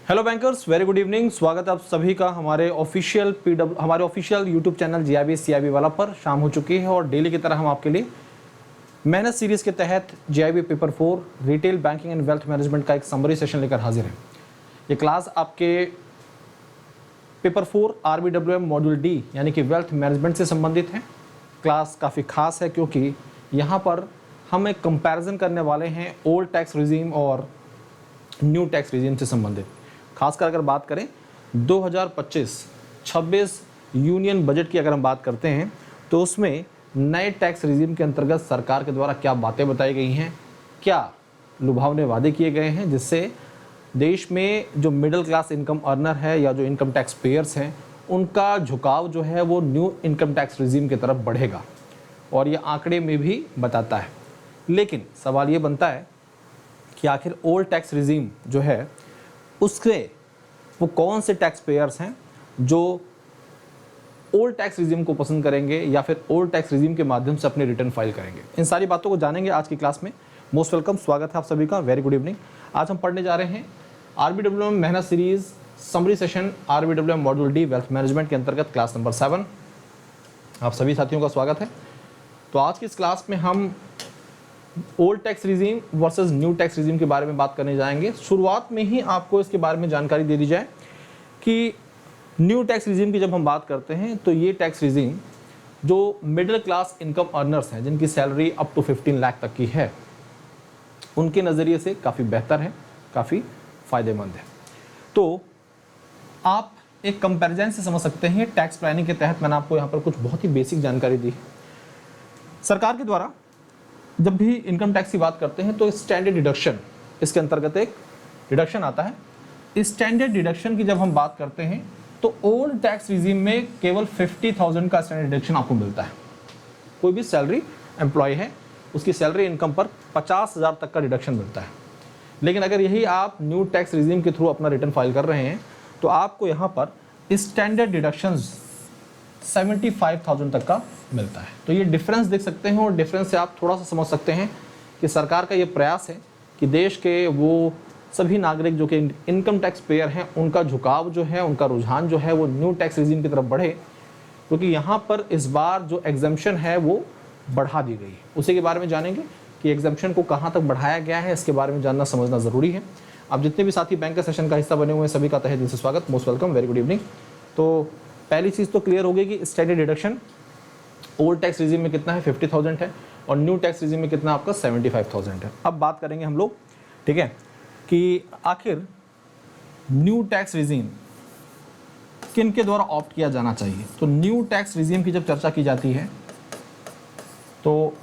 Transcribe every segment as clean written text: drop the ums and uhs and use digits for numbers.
Hello bankers, very good evening. स्वागत है आप सभी का हमारे official YouTube channel GIB CIB वाला पर। शाम हो चुकी है और डेली की तरह हम आपके लिए मेहनत सीरीज के तहत GIB paper 4 retail banking and wealth management का एक समरी सेशन लेकर हाजिर है। ये क्लास आपके पेपर 4 आरबीडब्ल्यूएम मॉड्यूल डी यानी कि वेल्थ मैनेजमेंट से संबंधित है। क्लास काफ़ी खास है क्योंकि यहाँ पर हम एक कंपैरिजन करने वाले हैं ओल्ड टैक्स रिजीम और न्यू टैक्स रिजीम से संबंधित। खासकर अगर बात करें 2025-26 यूनियन बजट की अगर हम बात करते हैं तो उसमें नए टैक्स रिजीम के अंतर्गत सरकार के द्वारा क्या बातें बताई गई हैं, क्या लुभावने वादे किए गए हैं जिससे देश में जो मिडिल क्लास इनकम अर्नर है या जो इनकम टैक्स पेयर्स हैं उनका झुकाव जो है वो न्यू इनकम टैक्स रिजीम की तरफ बढ़ेगा और ये आंकड़े में भी बताता है। लेकिन सवाल ये बनता है कि आखिर ओल्ड टैक्स रिजीम जो है उसके वो कौन से टैक्स पेयर्स हैं जो ओल्ड टैक्स रिजीम को पसंद करेंगे या फिर ओल्ड टैक्स रिजीम के माध्यम से अपने रिटर्न फाइल करेंगे। इन सारी बातों को जानेंगे आज की क्लास में। मोस्ट वेलकम, स्वागत है आप सभी का। Very good evening. आज हम पढ़ने जा रहे हैं आरबीडब्ल्यूएम मेहनत series summary session RBWM module D wealth management के अंतर्गत क्लास नंबर 7। आप सभी साथियों का स्वागत है। तो आज की इस क्लास में हम old tax regime versus new tax regime के बारे में बात करने जाएंगे। शुरुआत में ही आपको इसके बारे में जानकारी दे दी जाए कि न्यू टैक्स रिजीम की जब हम बात करते हैं तो ये टैक्स रिजीम जो मिडिल क्लास इनकम अर्नर्स हैं जिनकी सैलरी अप टू 15 लाख तक की है उनके नज़रिए से काफ़ी बेहतर है, काफ़ी फ़ायदेमंद है। तो आप एक कंपैरिजन से समझ सकते हैं। टैक्स प्लानिंग के तहत मैंने आपको यहाँ पर कुछ बहुत ही बेसिक जानकारी दी। सरकार के द्वारा जब भी इनकम टैक्स की बात करते हैं तो स्टैंडर्ड डिडक्शन, इसके अंतर्गत एक डिडक्शन आता है। स्टैंडर्ड डिडक्शन की जब हम बात करते हैं तो ओल्ड टैक्स रिजीम में केवल 50,000 का स्टैंडर्ड डिडक्शन आपको मिलता है। कोई भी सैलरी एम्प्लॉय है उसकी सैलरी इनकम पर 50,000 तक का डिडक्शन मिलता है। लेकिन अगर यही आप न्यू टैक्स रिजीम के थ्रू अपना रिटर्न फाइल कर रहे हैं तो आपको यहाँ पर स्टैंडर्ड डिडक्शन 75,000 तक का मिलता है। तो ये डिफरेंस देख सकते हैं और डिफरेंस से आप थोड़ा सा समझ सकते हैं कि सरकार का ये प्रयास है कि देश के वो सभी नागरिक जो कि इनकम टैक्स पेयर हैं उनका झुकाव जो है, उनका रुझान जो है वो न्यू टैक्स रिजीम की तरफ बढ़े, क्योंकि यहाँ पर इस बार जो एग्जम्पशन है वो बढ़ा दी गई है। उसी के बारे में जानेंगे कि एग्जम्पशन को कहाँ तक बढ़ाया गया है, इसके बारे में जानना समझना ज़रूरी है। आप जितने भी साथी बैंक सेशन का हिस्सा बने हुए हैं सभी का तहे दिल से स्वागत, most welcome, very good evening. तो पहली चीज़ तो क्लियर हो गई कि standard deduction old tax regime में कितना है, 50,000 है और न्यू टैक्स रिजीम में कितना आपका 75,000 है। अब बात करेंगे हम लोग, ठीक है, कि आखिर न्यू टैक्स रिजीम किन के द्वारा ऑप्ट किया जाना चाहिए। तो न्यू टैक्स रिजीम की जब चर्चा की जाती है तो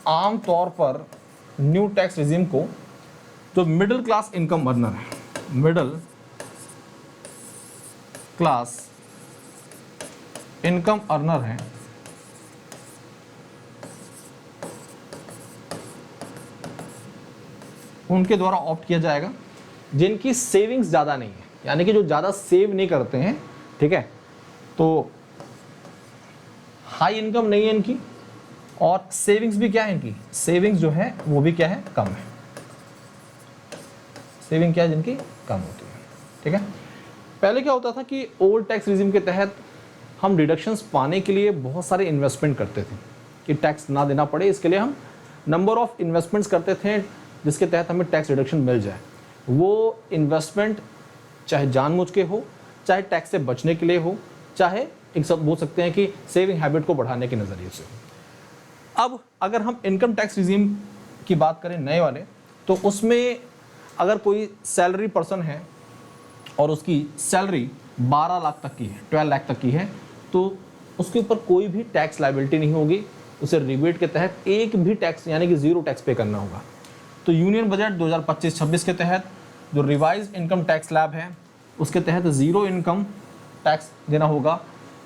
आम तौर पर न्यू टैक्स रिजीम को जो मिडिल क्लास इनकम अर्नर है, मिडिल क्लास इनकम अर्नर है, उनके द्वारा ऑप्ट किया जाएगा जिनकी सेविंग्स ज़्यादा नहीं है, यानी कि जो ज़्यादा सेव नहीं करते हैं, ठीक है, तो हाई इनकम नहीं है इनकी और सेविंग्स भी क्या है इनकी, सेविंग्स जो है वो भी क्या है, कम है। सेविंग क्या है जिनकी कम होती है, ठीक है। पहले क्या होता था कि ओल्ड टैक्स रिजीम के तहत हम डिडक्शंस पाने के लिए बहुत सारे इन्वेस्टमेंट करते थे कि टैक्स ना देना पड़े, इसके लिए हम नंबर ऑफ इन्वेस्टमेंट्स करते थे जिसके तहत हमें टैक्स रिडक्शन मिल जाए। वो इन्वेस्टमेंट चाहे जानबूझ के हो, चाहे टैक्स से बचने के लिए हो, चाहे एक सब बोल सकते हैं कि सेविंग हैबिट को बढ़ाने के नज़रिए से हो। अब अगर हम इनकम टैक्स रिजीम की बात करें नए वाले, तो उसमें अगर कोई सैलरी पर्सन है और उसकी सैलरी 12 लाख तक की है, 12 लाख तक की है, तो उसके ऊपर कोई भी टैक्स लायबिलिटी नहीं होगी। उसे रिबेट के तहत एक भी टैक्स यानी कि ज़ीरो टैक्स पे करना होगा। तो यूनियन बजट 2025-26 के तहत जो रिवाइज इनकम टैक्स स्लैब है उसके तहत ज़ीरो इनकम टैक्स देना होगा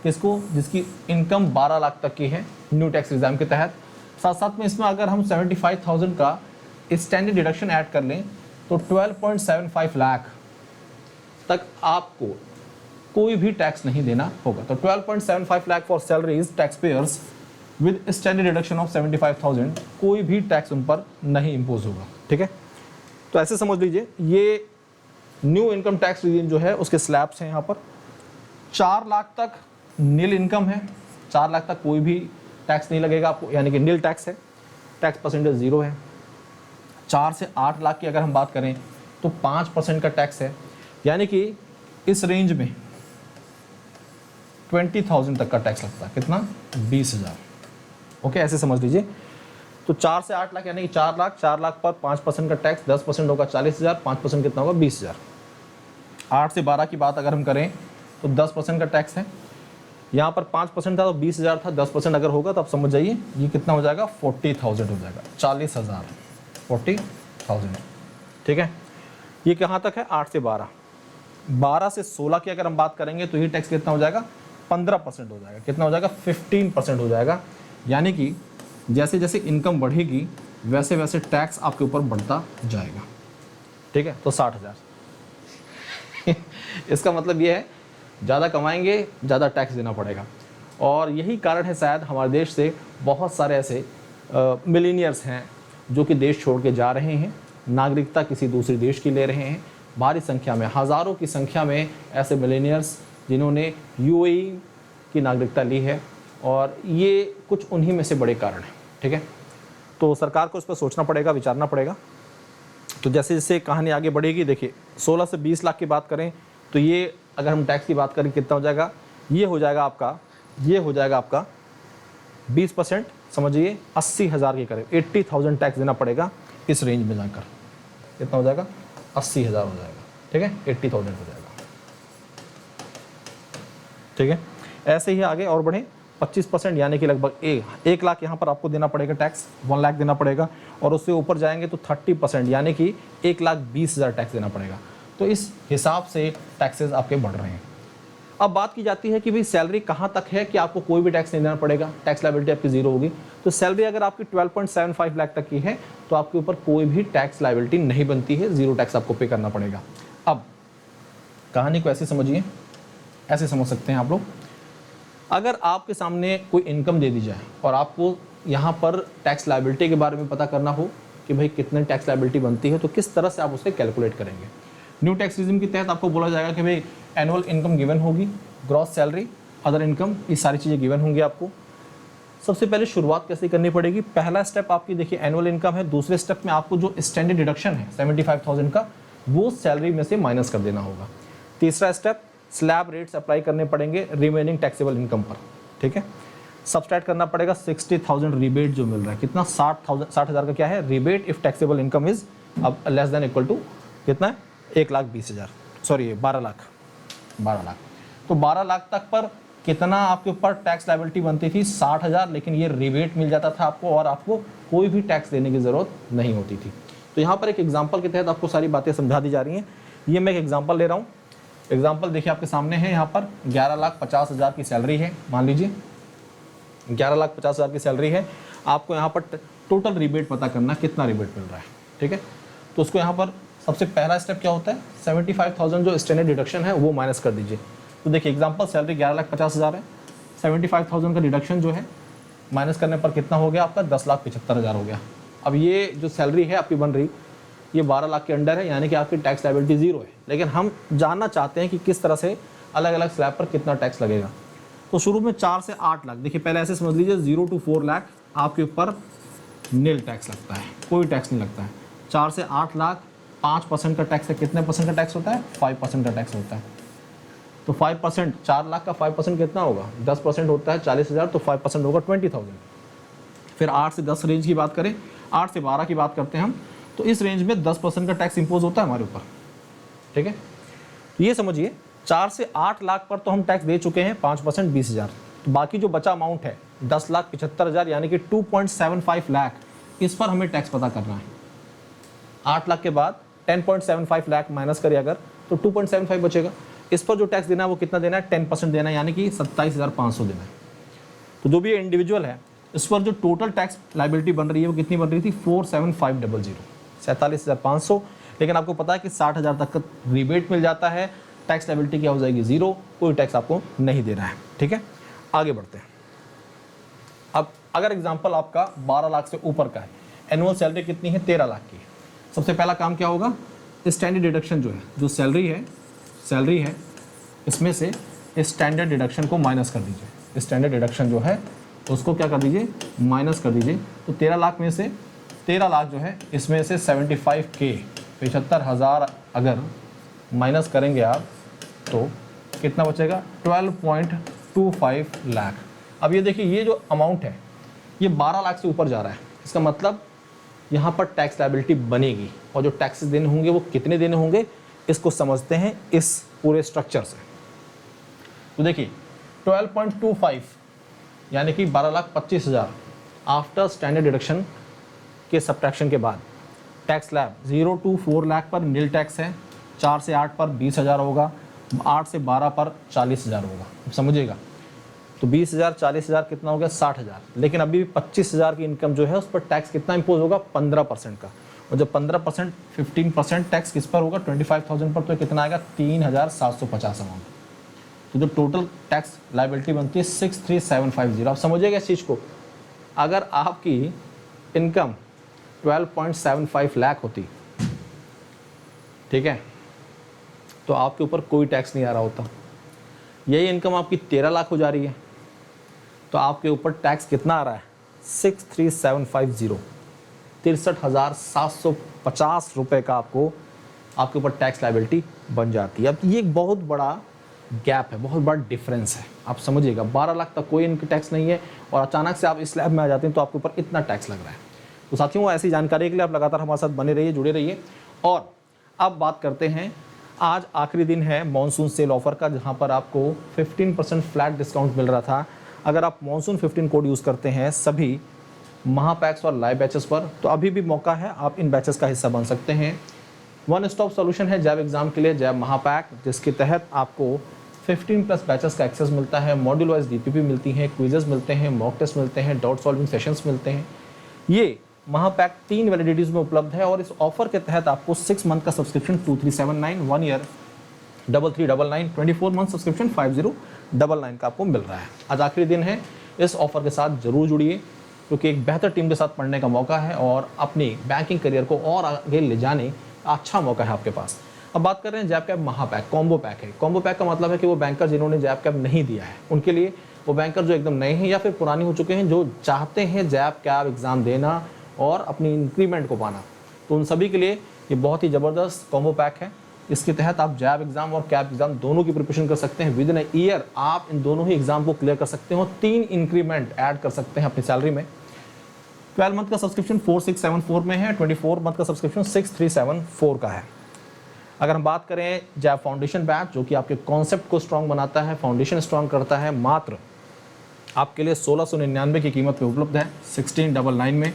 किसको, जिसकी इनकम 12 लाख तक की है न्यू टैक्स रिजीम के तहत। साथ साथ में इसमें अगर हम 75,000 का स्टैंडर्ड डिडक्शन ऐड कर लें तो 12.75 लाख तक आपको कोई भी टैक्स नहीं देना होगा। तो 12.75 lakh for salaries tax payers with standard deduction of 75,000, कोई भी टैक्स उन पर नहीं इम्पोज होगा, ठीक है। तो ऐसे समझ लीजिए ये न्यू इनकम टैक्स रिजीम जो है उसके स्लैब्स हैं यहाँ पर। 4 लाख तक नील इनकम है, 4 लाख तक कोई भी टैक्स नहीं लगेगा आपको, यानी कि नील टैक्स है, टैक्स परसेंटेज 0 है। 4 से 8 लाख की अगर हम बात करें तो 5% का टैक्स है, यानी कि इस रेंज में 20,000 तक का टैक्स लगता है। कितना? 20,000। ओके, ऐसे समझ लीजिए। तो 4 से 8 लाख यानी कि 4 लाख, 4 लाख पर 5% का टैक्स, 10% होगा 40,000, 5% कितना होगा? 20,000। 8 से 12 की बात अगर हम करें तो 10% का टैक्स है। यहाँ पर 5% था तो 20,000 था, 10% अगर होगा तो आप समझ जाइए ये कितना हो जाएगा? 40,000 हो जाएगा, 40,000, 40,000। ठीक है, ये कहाँ तक है? 8 से 12। 12 से 16 की अगर हम बात करेंगे तो ये टैक्स कितना हो जाएगा? 15% हो जाएगा। कितना हो जाएगा? 15% हो जाएगा। यानी कि जैसे जैसे इनकम बढ़ेगी वैसे वैसे टैक्स आपके ऊपर बढ़ता जाएगा। ठीक है, तो 60,000। इसका मतलब ये है ज़्यादा कमाएंगे ज़्यादा टैक्स देना पड़ेगा। और यही कारण है शायद हमारे देश से बहुत सारे ऐसे मिलीनियर्स हैं जो कि देश छोड़ के जा रहे हैं, नागरिकता किसी दूसरे देश की ले रहे हैं। भारी संख्या में, हज़ारों की संख्या में ऐसे मिलीनियर्स जिन्होंने यूएई की नागरिकता ली है, और ये कुछ उन्हीं में से बड़े कारण हैं। ठीक है, तो सरकार को इस पर सोचना पड़ेगा, विचारना पड़ेगा। तो जैसे जैसे कहानी आगे बढ़ेगी, देखिए 16 से 20 लाख की बात करें तो ये अगर हम टैक्स की बात करें कितना हो जाएगा? ये हो जाएगा आपका 20%, समझिए 80,000 के करीब, 80,000 टैक्स देना पड़ेगा इस रेंज में जाकर। कितना हो जाएगा? 80,000 हो जाएगा। ठीक है, 80,000 हो जाएगा। ठीक है, ऐसे ही आगे और बढ़ें, 25% यानी कि लगभग 1 लाख यहाँ पर आपको देना पड़ेगा टैक्स, 1 लाख देना पड़ेगा। और उससे ऊपर जाएंगे तो 30% यानी कि 1,20,000 टैक्स देना पड़ेगा। तो इस हिसाब से टैक्सेस आपके बढ़ रहे हैं। अब बात की जाती है कि भाई सैलरी कहाँ तक है कि आपको कोई भी टैक्स नहीं देना पड़ेगा, टैक्स लायबिलिटी आपकी 0 होगी। तो सैलरी अगर आपकी 12.75 लाख तक की है तो आपके ऊपर कोई भी टैक्स लायबिलिटी नहीं बनती है, 0 टैक्स आपको पे करना पड़ेगा। अब कहानी को ऐसे समझिए, ऐसे समझ सकते हैं आप लोग। अगर आपके सामने कोई इनकम दे दी जाए और आपको यहाँ पर टैक्स लायबिलिटी के बारे में पता करना हो कि भाई कितने टैक्स लायबिलिटी बनती है, तो किस तरह से आप उसे कैलकुलेट करेंगे? न्यू टैक्स रिजिम के तहत आपको बोला जाएगा कि भाई एनुअल इनकम गिवन होगी, ग्रॉस सैलरी, अदर इनकम, ये सारी चीज़ें गिवन होंगी आपको। सबसे पहले शुरुआत कैसे करनी पड़ेगी? पहला स्टेप आपकी देखिए एनुअल इनकम है। दूसरे स्टेप में आपको जो स्टैंडर्ड डिडक्शन है 75,000 का, वो सैलरी में से माइनस कर देना होगा। तीसरा स्टेप, स्लैब रेट्स अप्लाई करने पड़ेंगे रिमेनिंग टैक्सेबल इनकम पर। ठीक है, सब्सट्रैक्ट करना पड़ेगा 60,000 रिबेट जो मिल रहा है। कितना? 60,000 का क्या है? Rebate if taxable income is अब लेस देन इक्वल टू कितना है? 1,20,000, सॉरी 12 लाख। तो 12 लाख तक पर कितना आपके ऊपर टैक्स लायबिलिटी बनती थी? 60,000, लेकिन ये रिबेट मिल जाता था आपको और आपको कोई भी टैक्स देने की ज़रूरत नहीं होती थी। तो यहाँ पर एक एग्जाम्पल के तहत आपको सारी बातें समझा दी जा रही हैं। ये मैं एक एग्जाम्पल ले रहा हूँ। एग्जाम्पल देखिए आपके सामने है। यहाँ पर 11,50,000 की सैलरी है, मान लीजिए 11,50,000 की सैलरी है। आपको यहाँ पर टोटल रिबेट पता करना, कितना रिबेट मिल रहा है। ठीक है, तो उसको यहाँ पर सबसे पहला स्टेप क्या होता है? 75,000 जो स्टैंडर्ड डिडक्शन है वो माइनस कर दीजिए। तो देखिए एग्जाम्पल सैलरी 11,50,000 है, 75,000 का डिडक्शन जो है माइनस करने पर कितना हो गया आपका? 10,75,000 हो गया। अब ये जो सैलरी है आपकी बन रही, ये 12 लाख के अंडर है, यानी कि आपकी टैक्स लायबिलिटी 0 है। लेकिन हम जानना चाहते हैं कि किस तरह से अलग अलग स्लैब पर कितना टैक्स लगेगा। तो शुरू में 4 से 8 लाख, देखिए पहले ऐसे समझ लीजिए 0 to 4 लाख आपके ऊपर नील टैक्स लगता है, कोई टैक्स नहीं लगता है। 4 से 8 लाख 5% का टैक्स है। कितने परसेंट का टैक्स होता है? 5% का टैक्स होता है। तो 5%, 4 लाख का 5% कितना होगा? 10% होता है 40,000, तो 5% होगा 20,000। फिर 8 से 10 रेंज की बात करें, 8 से 12 की बात करते हैं हम, तो इस रेंज में 10% का टैक्स इंपोज होता है हमारे ऊपर। ठीक है, तो ये समझिए 4 से 8 लाख पर तो हम टैक्स दे चुके हैं 5%, 20,000। तो बाकी जो बचा अमाउंट है 10,75,000 यानी कि 2.75 लाख, इस पर हमें टैक्स पता करना है। 8 लाख के बाद 10.75 लाख माइनस करिए अगर, तो 2.75 बचेगा। इस पर जो टैक्स देना है वो कितना देना है? 10% देना है, यानी कि 27,500 देना है। तो जो भी ये इंडिविजुअल है, इस पर जो टोटल टैक्स लायबिलिटी बन रही है वो कितनी बन रही थी? 47,500, 47,500। लेकिन आपको पता है कि 60,000 तक का रिबेट मिल जाता है, टैक्स लायबिलिटी क्या हो जाएगी? 0, कोई टैक्स आपको नहीं देना है। ठीक है, आगे बढ़ते हैं। अब अगर एग्जाम्पल आपका 12 लाख से ऊपर का है, एनुअल सैलरी कितनी है? 13 लाख की। सबसे पहला काम क्या होगा? स्टैंडर्ड डिडक्शन जो है, जो सैलरी है इसमें से स्टैंडर्ड डिडक्शन को माइनस कर दीजिए। स्टैंडर्ड डिडक्शन जो है उसको क्या कर दीजिए, माइनस कर दीजिए। तो 13 लाख में से 13 लाख जो है इसमें से 75K 75,000 अगर माइनस करेंगे आप तो कितना बचेगा, 12.25 लाख। अब ये देखिए, ये जो अमाउंट है ये 12 लाख से ऊपर जा रहा है। इसका मतलब यहाँ पर टैक्स लायबिलिटी बनेगी, और जो टैक्सेस देने होंगे वो कितने देने होंगे, इसको समझते हैं इस पूरे स्ट्रक्चर से। तो देखिए 12.25 यानी कि 12,25,000 आफ्टर स्टैंडर्ड डिडक्शन के सब्ट्रैक्शन के बाद टैक्स स्लैब 0 to 4 लाख पर नील टैक्स है, 4 से 8 पर 20,000 होगा, 8 से 12 पर 40,000 होगा। समझिएगा, तो 20,000 40,000 कितना हो गया, 60,000। लेकिन अभी भी 25,000 की इनकम जो है उस पर टैक्स कितना इम्पोज होगा, 15% का। और जब 15% 15% टैक्स किस पर होगा, 25,000 पर, तो कितना आएगा, 3,750 अमाउंट। तो जो टोटल टैक्स लायबिलिटी बनती है 63,750। आप समझिएगा इस चीज़ को, अगर आपकी इनकम 12.75 लाख होती, ठीक है, तो आपके ऊपर कोई टैक्स नहीं आ रहा होता। यही इनकम आपकी 13 लाख हो जा रही है तो आपके ऊपर टैक्स कितना आ रहा है, 63,750, 63,750 रुपये का आपके ऊपर टैक्स लायबिलिटी बन जाती है। अब ये एक बहुत बड़ा गैप है, बहुत बड़ा डिफरेंस है। आप समझिएगा, 12 लाख तक कोई इनकम टैक्स नहीं है और अचानक से आप इस स्लैब में आ जाते हैं तो आपके ऊपर इतना टैक्स लग रहा है। तो साथियों, ऐसी जानकारी के लिए आप लगातार हमारे साथ बने रहिए, जुड़े रहिए। और अब बात करते हैं, आज आखिरी दिन है मॉनसून सेल ऑफर का, जहां पर आपको 15% फ्लैट डिस्काउंट मिल रहा था। अगर आप मॉनसून 15 कोड यूज़ करते हैं सभी महापैक्स और लाइव बैचेस पर, तो अभी भी मौका है, आप इन बैचेस का हिस्सा बन सकते हैं। वन स्टॉप सॉल्यूशन है जैब एग्जाम के लिए, जैब महापैक, जिसके तहत आपको 15+ बैचेस का एक्सेस मिलता है, मॉड्यूल वाइज डीपीपी मिलती हैं, क्विजेस मिलते हैं, मॉक टेस्ट मिलते हैं, डाउट सॉल्विंग सेशंस मिलते हैं। ये महापैक 3 वैलिडिटीज में उपलब्ध है और इस ऑफर के तहत आपको 6 मंथ का सब्सक्रिप्शन 2379, 1 ईयर 3399, 24 मंथ सब्सक्रिप्शन 5099 का आपको मिल रहा है। आज आखिरी दिन है, इस ऑफर के साथ जरूर जुड़िए, क्योंकि एक बेहतर टीम के साथ पढ़ने का मौका है और अपनी बैंकिंग करियर को और आगे ले जाने का अच्छा मौका है आपके पास। अब बात कर रहे हैं जैब कैब महापैक, कॉम्बो पैक है। कॉम्बो पैक का मतलब है कि वो बैंकर जिन्होंने जैब कैब नहीं दिया है उनके लिए, वो बैंकर जो एकदम नए हैं या फिर पुराने हो चुके हैं, जो चाहते हैं जैब कैब एग्ज़ाम देना और अपनी इंक्रीमेंट को पाना, तो उन सभी के लिए ये बहुत ही ज़बरदस्त कॉम्बो पैक है। इसके तहत आप जैब एग्ज़ाम और कैब एग्ज़ाम दोनों की प्रिपरेशन कर सकते हैं। विद इन ईयर आप इन दोनों ही एग्ज़ाम को क्लियर कर सकते हो, 3 इंक्रीमेंट ऐड कर सकते हैं अपनी सैलरी में। 12 मंथ का सब्सक्रिप्शन 4674 में है, 24 मंथ का सब्सक्रिप्शन 6374 का है। अगर हम बात करें जैब फाउंडेशन बैच, जो कि आपके कॉन्सेप्ट को स्ट्रॉन्ग बनाता है, फाउंडेशन स्ट्रॉन्ग करता है, मात्र आपके लिए 1699 की कीमत पे उपलब्ध है, 1699 में,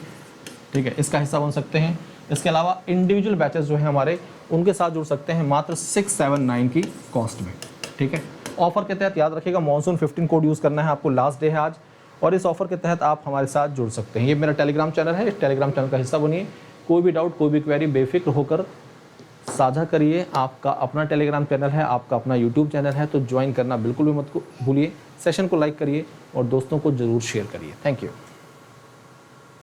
ठीक है, इसका हिस्सा बन सकते हैं। इसके अलावा इंडिविजुअल बैचेस जो हैं हमारे, उनके साथ जुड़ सकते हैं मात्र 679 की कॉस्ट में, ठीक है। ऑफर के तहत याद रखिएगा मॉनसून 15 कोड यूज़ करना है आपको, लास्ट डे है आज, और इस ऑफर के तहत आप हमारे साथ जुड़ सकते हैं। ये मेरा टेलीग्राम चैनल है, इस टेलीग्राम चैनल का हिस्सा बनिए। कोई भी डाउट, कोई भी क्वेरी बेफिक्र होकर साझा करिए। आपका अपना टेलीग्राम चैनल है, आपका अपना यूट्यूब चैनल है, तो ज्वाइन करना बिल्कुल भी मत भूलिए। सेशन को लाइक करिए और दोस्तों को ज़रूर शेयर करिए। Thank you.